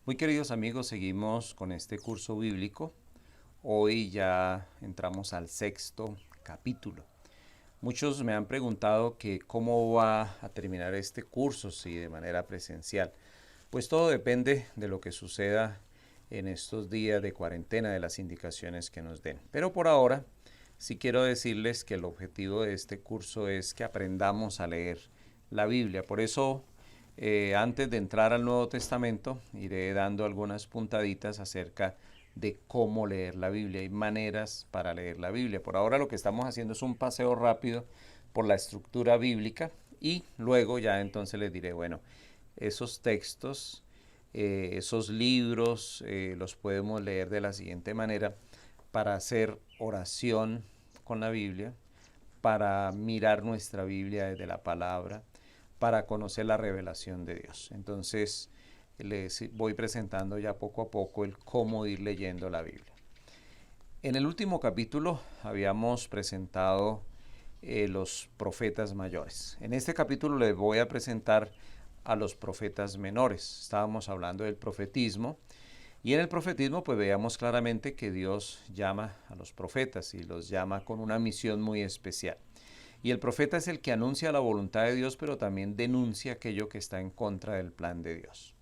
Muy queridos amigos, seguimos con este curso bíblico. Hoy ya entramos al sexto capítulo. Muchos me han preguntado que cómo va a terminar este curso, si de manera presencial. Pues todo depende de lo que suceda en estos días de cuarentena, de las indicaciones que nos den. Pero por ahora, sí quiero decirles que el objetivo de este curso es que aprendamos a leer la Biblia. Por eso, antes de entrar al Nuevo Testamento, iré dando algunas puntaditas acerca de cómo leer la Biblia. Hay maneras para leer la Biblia. Por ahora lo que estamos haciendo es un paseo rápido por la estructura bíblica y luego ya entonces les diré, bueno, esos textos, esos libros, los podemos leer de la siguiente manera para hacer oración con la Biblia, para mirar nuestra Biblia desde la palabra, para conocer la revelación de Dios. Entonces, les voy presentando ya poco a poco el cómo ir leyendo la Biblia. En el último capítulo habíamos presentado los profetas mayores. En este capítulo les voy a presentar a los profetas menores. Estábamos hablando del profetismo y en el profetismo pues veíamos claramente que Dios llama a los profetas y los llama con una misión muy especial. Y el profeta es el que anuncia la voluntad de Dios, pero también denuncia aquello que está en contra del plan de Dios.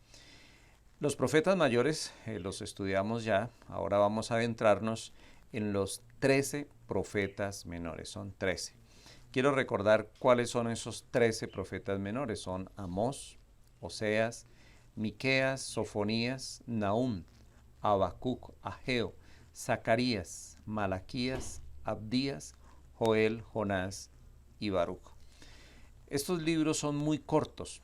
Los profetas mayores los estudiamos ya, ahora vamos a adentrarnos en los 13 profetas menores, son 13. Quiero recordar cuáles son esos 13 profetas menores, son Amós, Oseas, Miqueas, Sofonías, Nahum, Habacuc, Ageo, Zacarías, Malaquías, Abdías, Joel, Jonás y Baruch. Estos libros son muy cortos.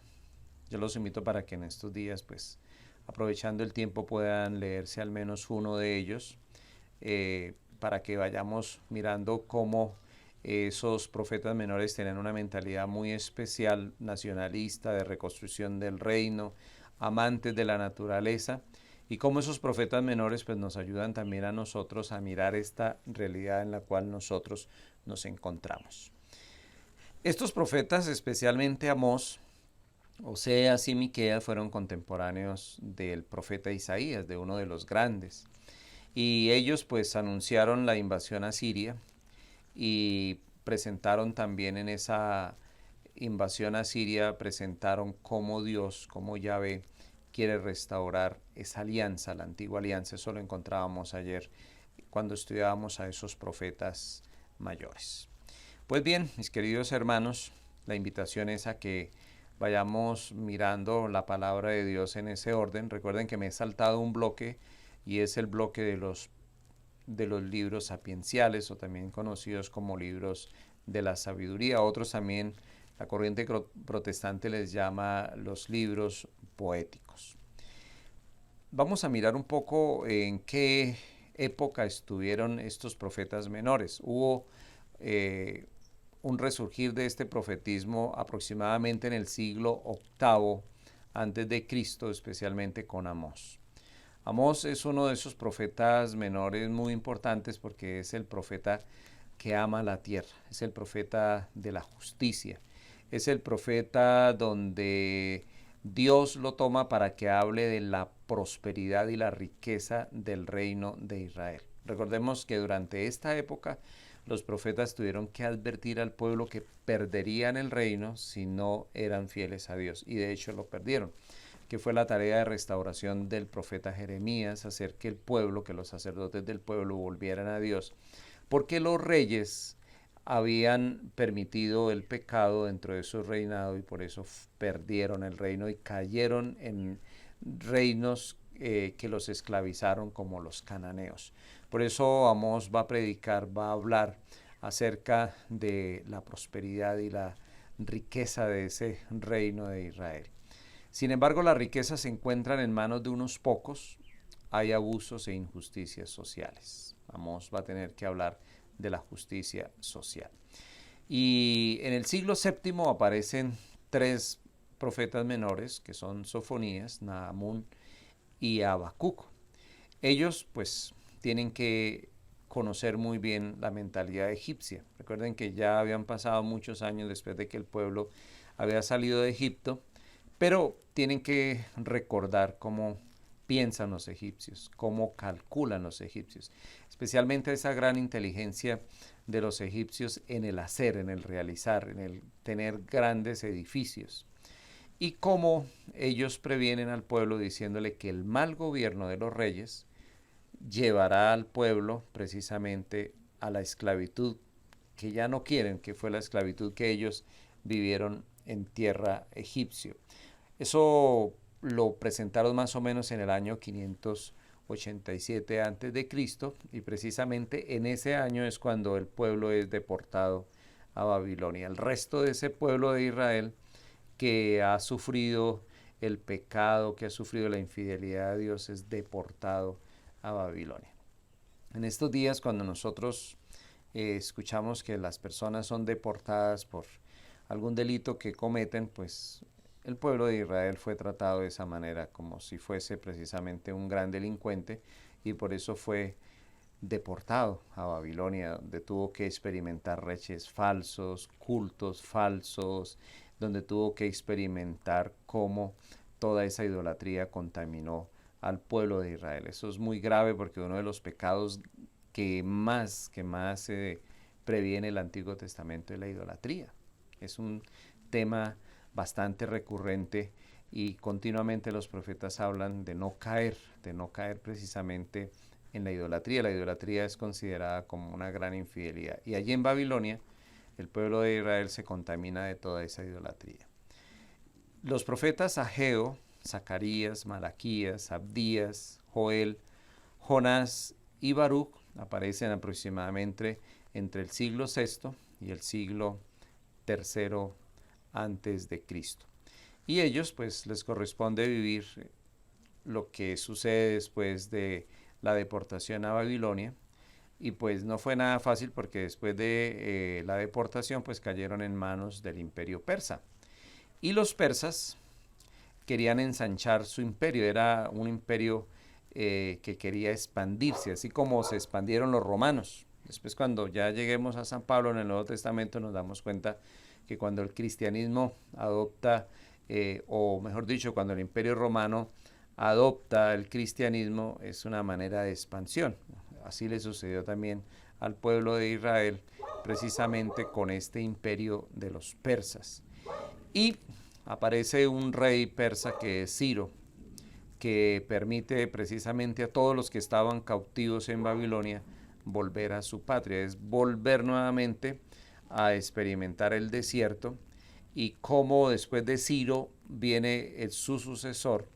Yo los invito para que en estos días, pues, aprovechando el tiempo, puedan leerse al menos uno de ellos, para que vayamos mirando cómo esos profetas menores tienen una mentalidad muy especial, nacionalista, de reconstrucción del reino, amantes de la naturaleza, y cómo esos profetas menores pues, nos ayudan también a nosotros a mirar esta realidad en la cual nosotros nos encontramos. Estos profetas, especialmente Amós, Oseas y Miqueas, fueron contemporáneos del profeta Isaías, de uno de los grandes. Y ellos pues anunciaron la invasión a Siria y presentaron también en esa invasión a Siria, presentaron cómo Dios, cómo Yahvé quiere restaurar esa alianza, la antigua alianza. Eso lo encontrábamos ayer cuando estudiábamos a esos profetas mayores. Pues bien, mis queridos hermanos, la invitación es a que vayamos mirando la palabra de Dios en ese orden. Recuerden que me he saltado un bloque y es el bloque de los libros sapienciales o también conocidos como libros de la sabiduría. Otros también, la corriente protestante les llama los libros poéticos. Vamos a mirar un poco en qué época estuvieron estos profetas menores. Hubo un resurgir de este profetismo aproximadamente en el siglo VIII antes de Cristo, especialmente con Amós. Amós es uno de esos profetas menores muy importantes porque es el profeta que ama la tierra, es el profeta de la justicia, es el profeta donde Dios lo toma para que hable de la prosperidad y la riqueza del reino de Israel. Recordemos que durante esta época los profetas tuvieron que advertir al pueblo que perderían el reino si no eran fieles a Dios, y de hecho lo perdieron, que fue la tarea de restauración del profeta Jeremías, hacer que el pueblo, que los sacerdotes del pueblo volvieran a Dios, porque los reyes habían permitido el pecado dentro de su reinado y por eso perdieron el reino y cayeron en reinos que los esclavizaron como los cananeos. Por eso Amós va a predicar, va a hablar acerca de la prosperidad y la riqueza de ese reino de Israel. Sin embargo, las riquezas se encuentran en manos de unos pocos, hay abusos e injusticias sociales. Amós va a tener que hablar de la justicia social. Y en el siglo VII aparecen tres profetas menores, que son Sofonías, Nahum y Habacuc. Ellos pues tienen que conocer muy bien la mentalidad egipcia. Recuerden que ya habían pasado muchos años después de que el pueblo había salido de Egipto, pero tienen que recordar cómo piensan los egipcios, cómo calculan los egipcios, especialmente esa gran inteligencia de los egipcios en el hacer, en el realizar, en el tener grandes edificios. Y cómo ellos previenen al pueblo diciéndole que el mal gobierno de los reyes llevará al pueblo precisamente a la esclavitud que ya no quieren, que fue la esclavitud que ellos vivieron en tierra egipcio. Eso lo presentaron más o menos en el año 587 a.C. y precisamente en ese año es cuando el pueblo es deportado a Babilonia. El resto de ese pueblo de Israel que ha sufrido el pecado, que ha sufrido la infidelidad de Dios, es deportado a Babilonia. En estos días, cuando nosotros escuchamos que las personas son deportadas por algún delito que cometen, pues el pueblo de Israel fue tratado de esa manera, como si fuese precisamente un gran delincuente, y por eso fue deportado a Babilonia, donde tuvo que experimentar reyes falsos, cultos falsos, donde tuvo que experimentar cómo toda esa idolatría contaminó al pueblo de Israel. Eso es muy grave porque uno de los pecados que más previene el Antiguo Testamento es la idolatría. Es un tema bastante recurrente y continuamente los profetas hablan de no caer precisamente en la idolatría. La idolatría es considerada como una gran infidelidad. Y allí en Babilonia, el pueblo de Israel se contamina de toda esa idolatría. Los profetas Ageo, Zacarías, Malaquías, Abdías, Joel, Jonás y Baruch aparecen aproximadamente entre el siglo VI y el siglo III antes de Cristo. Y ellos pues les corresponde vivir lo que sucede después de la deportación a Babilonia. Y pues no fue nada fácil porque después de la deportación pues cayeron en manos del imperio persa. Y los persas querían ensanchar su imperio, era un imperio que quería expandirse, así como se expandieron los romanos. Después cuando ya lleguemos a San Pablo en el Nuevo Testamento nos damos cuenta que cuando el cristianismo adopta, o mejor dicho, cuando el imperio romano adopta el cristianismo, es una manera de expansión. Así le sucedió también al pueblo de Israel, precisamente con este imperio de los persas. Y aparece un rey persa que es Ciro, que permite precisamente a todos los que estaban cautivos en Babilonia volver a su patria, es volver nuevamente a experimentar el desierto, y cómo después de Ciro viene su sucesor,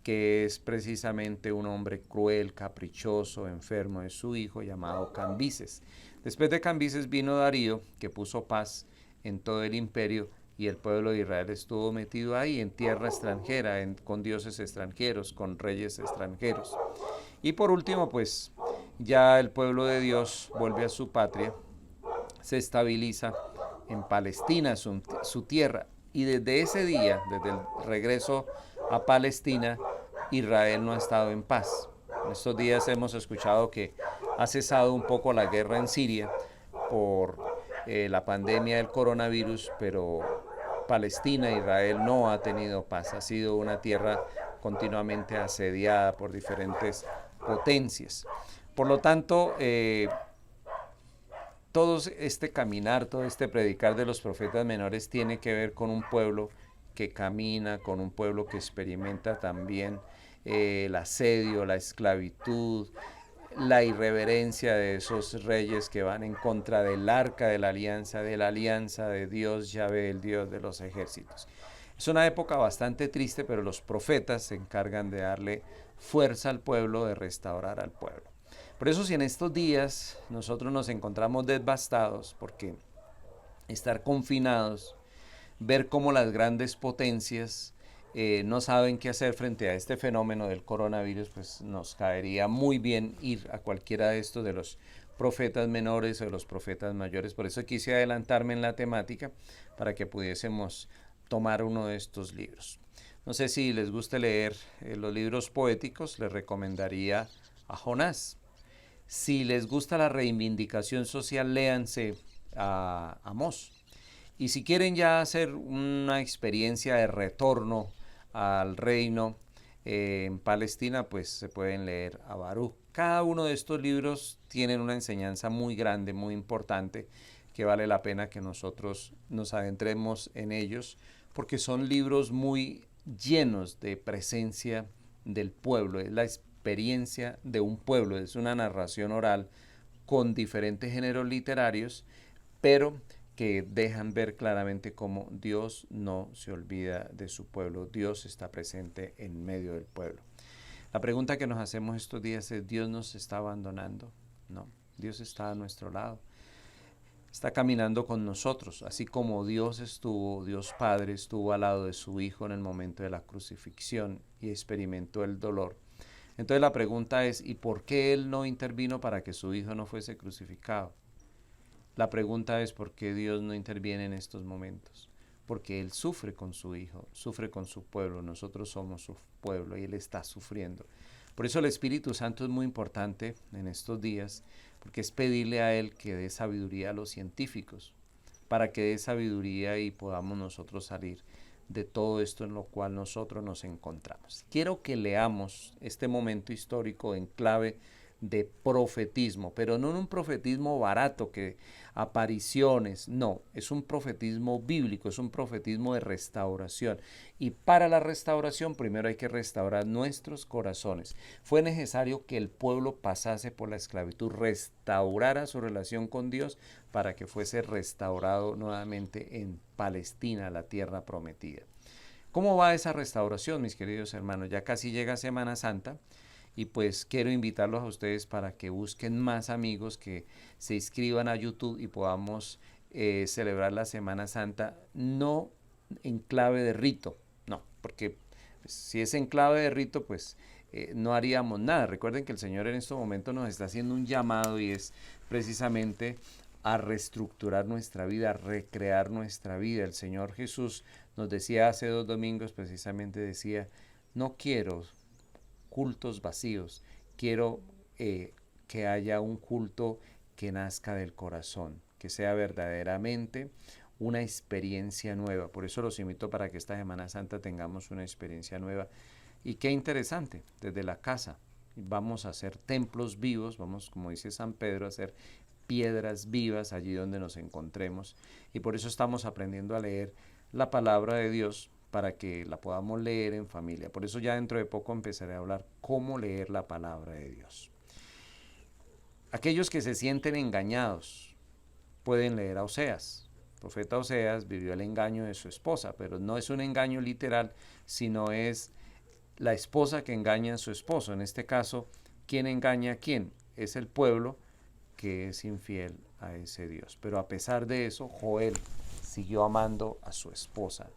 que es precisamente un hombre cruel, caprichoso, enfermo de su hijo, llamado Cambises. Después de Cambises vino Darío, que puso paz en todo el imperio, y el pueblo de Israel estuvo metido ahí, en tierra extranjera, con dioses extranjeros, con reyes extranjeros. Y por último, pues, ya el pueblo de Dios vuelve a su patria, se estabiliza en Palestina, su tierra, y desde ese día, desde el regreso a Palestina, Israel no ha estado en paz. En estos días hemos escuchado que ha cesado un poco la guerra en Siria por la pandemia del coronavirus, pero Palestina, Israel no ha tenido paz. Ha sido una tierra continuamente asediada por diferentes potencias. Por lo tanto, todo este caminar, todo este predicar de los profetas menores tiene que ver con un pueblo que camina, con un pueblo que experimenta también el asedio, la esclavitud, la irreverencia de esos reyes que van en contra del arca de la alianza de Dios Yahvé, el Dios de los ejércitos. Es una época bastante triste, pero los profetas se encargan de darle fuerza al pueblo, de restaurar al pueblo. Por eso si en estos días nosotros nos encontramos devastados, porque estar confinados, ver cómo las grandes potencias no saben qué hacer frente a este fenómeno del coronavirus, pues nos caería muy bien ir a cualquiera de estos de los profetas menores o de los profetas mayores. Por eso quise adelantarme en la temática para que pudiésemos tomar uno de estos libros. No sé si les gusta leer los libros poéticos, les recomendaría a Jonás. Si les gusta la reivindicación social, léanse a Amós. Y si quieren ya hacer una experiencia de retorno al reino, En Palestina pues se pueden leer a Baruch. Cada uno de estos libros tienen una enseñanza muy grande, muy importante, que vale la pena que nosotros nos adentremos en ellos, porque son libros muy llenos de presencia del pueblo, es la experiencia de un pueblo, es una narración oral con diferentes géneros literarios, pero que dejan ver claramente cómo Dios no se olvida de su pueblo, Dios está presente en medio del pueblo. La pregunta que nos hacemos estos días es, ¿Dios nos está abandonando? No, Dios está a nuestro lado, está caminando con nosotros, así como Dios Padre estuvo al lado de su Hijo en el momento de la crucifixión y experimentó el dolor. Entonces la pregunta es, ¿y por qué Él no intervino para que su Hijo no fuese crucificado? La pregunta es, ¿por qué Dios no interviene en estos momentos? Porque Él sufre con su Hijo, sufre con su pueblo, nosotros somos su pueblo y Él está sufriendo. Por eso el Espíritu Santo es muy importante en estos días, porque es pedirle a Él que dé sabiduría a los científicos, para que dé sabiduría y podamos nosotros salir de todo esto en lo cual nosotros nos encontramos. Quiero que leamos este momento histórico en clave de profetismo, pero no en un profetismo barato, que apariciones, no, es un profetismo bíblico, es un profetismo de restauración. Y para la restauración primero hay que restaurar nuestros corazones. Fue necesario que el pueblo pasase por la esclavitud, restaurara su relación con Dios para que fuese restaurado nuevamente en Palestina, la tierra prometida. ¿Cómo va esa restauración, mis queridos hermanos? Ya casi llega Semana Santa. Y pues quiero invitarlos a ustedes para que busquen más amigos, que se inscriban a YouTube y podamos celebrar la Semana Santa, no en clave de rito, no, porque pues, si es en clave de rito, pues no haríamos nada. Recuerden que el Señor en estos momentos nos está haciendo un llamado y es precisamente a reestructurar nuestra vida, a recrear nuestra vida. El Señor Jesús nos decía hace 2 domingos, precisamente decía, no quiero cultos vacíos, quiero que haya un culto que nazca del corazón, que sea verdaderamente una experiencia nueva. Por eso los invito para que esta Semana Santa tengamos una experiencia nueva. Y qué interesante, desde la casa vamos a hacer templos vivos, vamos, como dice San Pedro, a hacer piedras vivas allí donde nos encontremos. Y por eso estamos aprendiendo a leer la palabra de Dios, para que la podamos leer en familia. Por eso ya dentro de poco empezaré a hablar cómo leer la palabra de Dios. Aquellos que se sienten engañados pueden leer a Oseas. El profeta Oseas vivió el engaño de su esposa, pero no es un engaño literal, sino es la esposa que engaña a su esposo. En este caso, ¿quién engaña a quién? Es el pueblo que es infiel a ese Dios. Pero a pesar de eso, Joel siguió amando a su esposa.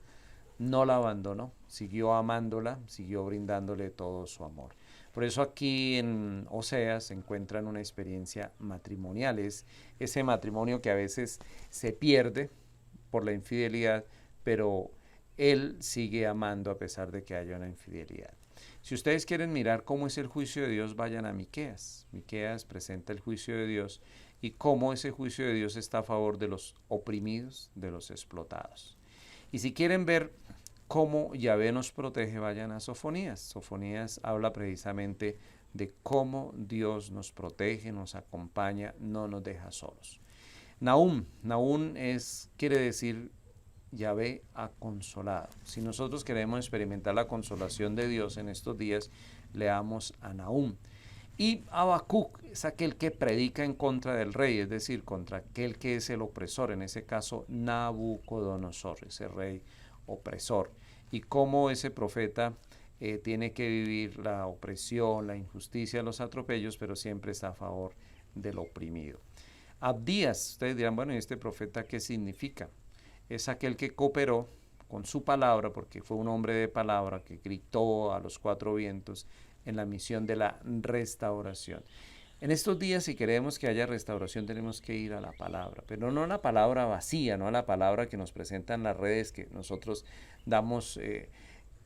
No la abandonó, siguió amándola, siguió brindándole todo su amor. Por eso aquí en Oseas se encuentran una experiencia matrimonial, es ese matrimonio que a veces se pierde por la infidelidad, pero él sigue amando a pesar de que haya una infidelidad. Si ustedes quieren mirar cómo es el juicio de Dios, vayan a Miqueas. Miqueas presenta el juicio de Dios y cómo ese juicio de Dios está a favor de los oprimidos, de los explotados. Y si quieren ver cómo Yahvé nos protege, vayan a Sofonías. Sofonías habla precisamente de cómo Dios nos protege, nos acompaña, no nos deja solos. Nahum quiere decir Yahvé ha consolado. Si nosotros queremos experimentar la consolación de Dios en estos días, leamos a Nahum. Y Habacuc es aquel que predica en contra del rey, es decir, contra aquel que es el opresor, en ese caso Nabucodonosor, ese rey opresor. Y cómo ese profeta tiene que vivir la opresión, la injusticia, los atropellos, pero siempre está a favor del oprimido. Abdías, ustedes dirán, bueno, ¿y este profeta qué significa? Es aquel que cooperó con su palabra, porque fue un hombre de palabra que gritó a los 4 vientos en la misión de la restauración. En estos días, si queremos que haya restauración, tenemos que ir a la palabra, pero no a la palabra vacía, no a la palabra que nos presentan las redes, que nosotros damos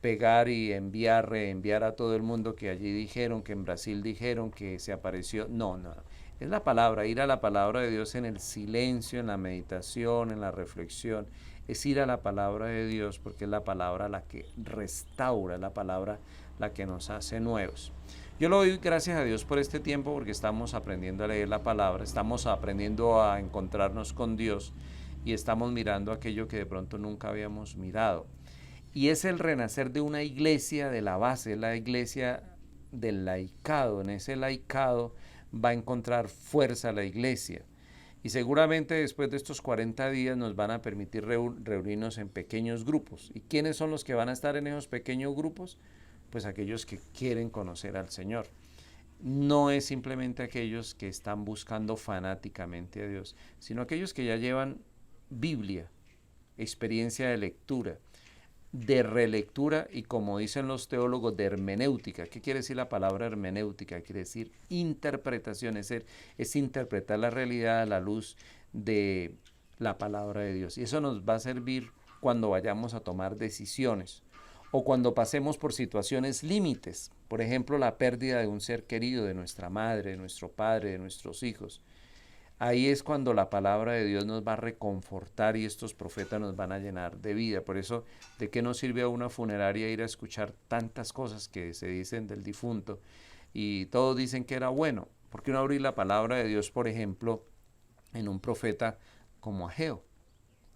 pegar y enviar, reenviar a todo el mundo, que allí dijeron, que en Brasil dijeron, que se apareció. No. Es la palabra, ir a la palabra de Dios en el silencio, en la meditación, en la reflexión. Es ir a la palabra de Dios porque es la palabra la que restaura, es la palabra la que nos hace nuevos. Yo le doy gracias a Dios por este tiempo porque estamos aprendiendo a leer la palabra, estamos aprendiendo a encontrarnos con Dios y estamos mirando aquello que de pronto nunca habíamos mirado. Y es el renacer de una iglesia de la base, la iglesia del laicado. En ese laicado va a encontrar fuerza la iglesia. Y seguramente después de estos 40 días nos van a permitir reunirnos en pequeños grupos. ¿Y quiénes son los que van a estar en esos pequeños grupos? Pues aquellos que quieren conocer al Señor. No es simplemente aquellos que están buscando fanáticamente a Dios, sino aquellos que ya llevan Biblia, experiencia de lectura, de relectura y, como dicen los teólogos, de hermenéutica. ¿Qué quiere decir la palabra hermenéutica? Quiere decir interpretación, es interpretar la realidad a la luz de la palabra de Dios. Y eso nos va a servir cuando vayamos a tomar decisiones o cuando pasemos por situaciones límites. Por ejemplo, la pérdida de un ser querido, de nuestra madre, de nuestro padre, de nuestros hijos. Ahí es cuando la palabra de Dios nos va a reconfortar y estos profetas nos van a llenar de vida. Por eso, ¿de qué nos sirve a una funeraria ir a escuchar tantas cosas que se dicen del difunto? Y todos dicen que era bueno. ¿Por qué no abrir la palabra de Dios, por ejemplo, en un profeta como Ageo?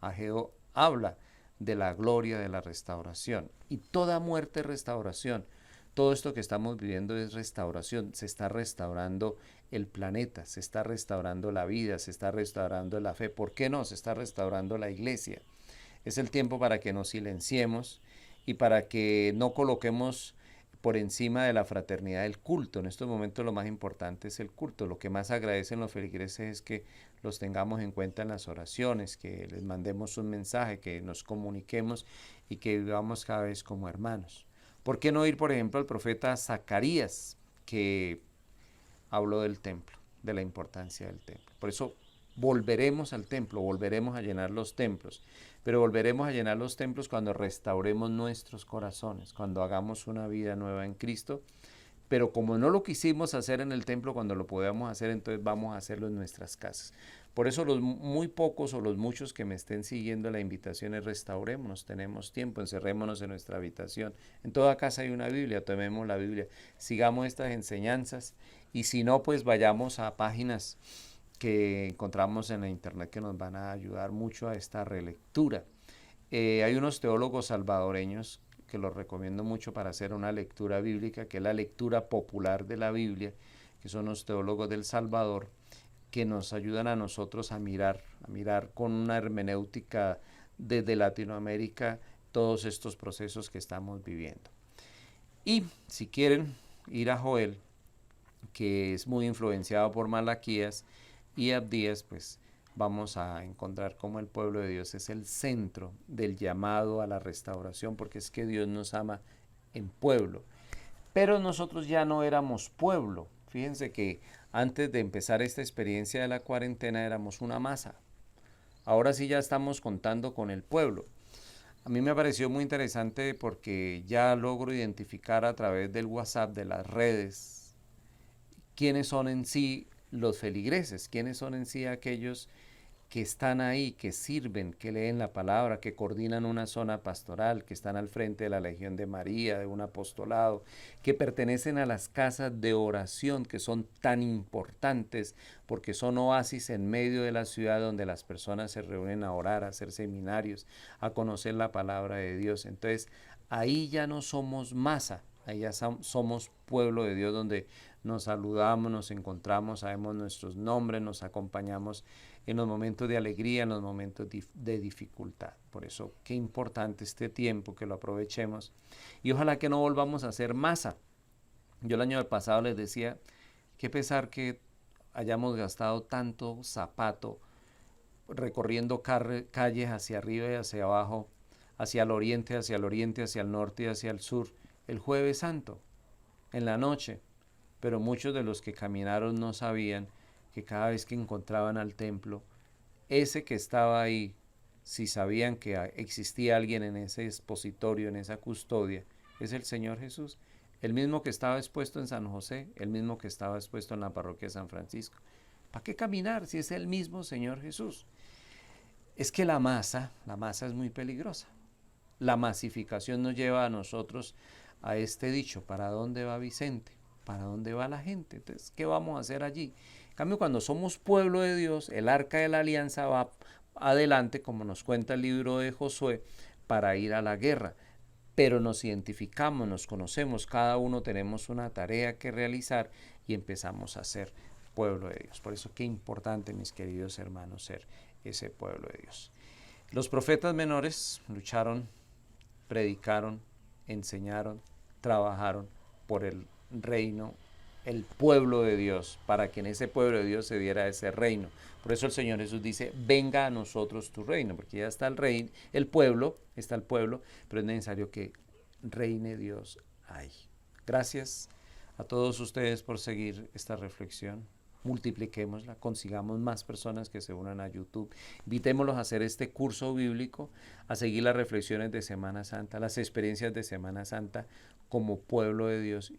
Ageo habla de la gloria de la restauración. Y toda muerte es restauración. Todo esto que estamos viviendo es restauración. Se está restaurando el planeta, se está restaurando la vida, se está restaurando la fe. ¿Por qué no? Se está restaurando la iglesia. Es el tiempo para que nos silenciemos y para que no coloquemos por encima de la fraternidad el culto. En estos momentos lo más importante es el culto. Lo que más agradecen los feligreses es que los tengamos en cuenta en las oraciones, que les mandemos un mensaje, que nos comuniquemos y que vivamos cada vez como hermanos. ¿Por qué no ir, por ejemplo, al profeta Zacarías, que habló del templo, de la importancia del templo? Por eso volveremos al templo, volveremos a llenar los templos, pero volveremos a llenar los templos cuando restauremos nuestros corazones, cuando hagamos una vida nueva en Cristo. Pero como no lo quisimos hacer en el templo cuando lo podamos hacer, entonces vamos a hacerlo en nuestras casas. Por eso los muy pocos o los muchos que me estén siguiendo la invitación es restaurémonos, tenemos tiempo, encerrémonos en nuestra habitación. En toda casa hay una Biblia, tomemos la Biblia, sigamos estas enseñanzas y si no, pues vayamos a páginas que encontramos en la internet que nos van a ayudar mucho a esta relectura. Hay unos teólogos salvadoreños que los recomiendo mucho para hacer una lectura bíblica, que es la lectura popular de la Biblia, que son los teólogos del Salvador, que nos ayudan a nosotros a mirar con una hermenéutica desde Latinoamérica todos estos procesos que estamos viviendo. Y si quieren ir a Joel, que es muy influenciado por Malaquías y Abdías, pues vamos a encontrar cómo el pueblo de Dios es el centro del llamado a la restauración, porque es que Dios nos ama en pueblo. Pero nosotros ya no éramos pueblo. Fíjense que antes de empezar esta experiencia de la cuarentena éramos una masa. Ahora sí ya estamos contando con el pueblo. A mí me pareció muy interesante porque ya logro identificar a través del WhatsApp, de las redes, quiénes son en sí los feligreses, quiénes son en sí aquellos que están ahí, que sirven, que leen la palabra, que coordinan una zona pastoral, que están al frente de la Legión de María, de un apostolado, que pertenecen a las casas de oración, que son tan importantes porque son oasis en medio de la ciudad donde las personas se reúnen a orar, a hacer seminarios, a conocer la palabra de Dios. Entonces, ahí ya no somos masa, ahí ya somos pueblo de Dios donde nos saludamos, nos encontramos, sabemos nuestros nombres, nos acompañamos en los momentos de alegría, en los momentos de dificultad. Por eso, qué importante este tiempo, que lo aprovechemos. Y ojalá que no volvamos a ser masa. Yo el año pasado les decía, qué pesar que hayamos gastado tanto zapato recorriendo calles hacia arriba y hacia abajo, hacia el oriente, hacia el oriente, hacia el norte y hacia el sur, el Jueves Santo, en la noche. Pero muchos de los que caminaron no sabían que cada vez que encontraban al templo, ese que estaba ahí, si sabían que existía alguien en ese expositorio, en esa custodia, es el Señor Jesús, el mismo que estaba expuesto en San José, el mismo que estaba expuesto en la parroquia de San Francisco. ¿Para qué caminar si es el mismo Señor Jesús? Es que la masa es muy peligrosa. La masificación nos lleva a nosotros a este dicho, ¿para dónde va Vicente? ¿Para dónde va la gente? Entonces, ¿qué vamos a hacer allí? En cambio, cuando somos pueblo de Dios, el arca de la alianza va adelante, como nos cuenta el libro de Josué, para ir a la guerra. Pero nos identificamos, nos conocemos, cada uno tenemos una tarea que realizar y empezamos a ser pueblo de Dios. Por eso qué importante, mis queridos hermanos, ser ese pueblo de Dios. Los profetas menores lucharon, predicaron, enseñaron, trabajaron por el reino, el pueblo de Dios, para que en ese pueblo de Dios se diera ese reino. Por eso el Señor Jesús dice, venga a nosotros tu reino, porque ya está el reino, está el pueblo, pero es necesario que reine Dios ahí. Gracias a todos ustedes por seguir esta reflexión. Multipliquémosla, consigamos más personas que se unan a YouTube. Invitémoslos a hacer este curso bíblico, a seguir las reflexiones de Semana Santa, las experiencias de Semana Santa como pueblo de Dios.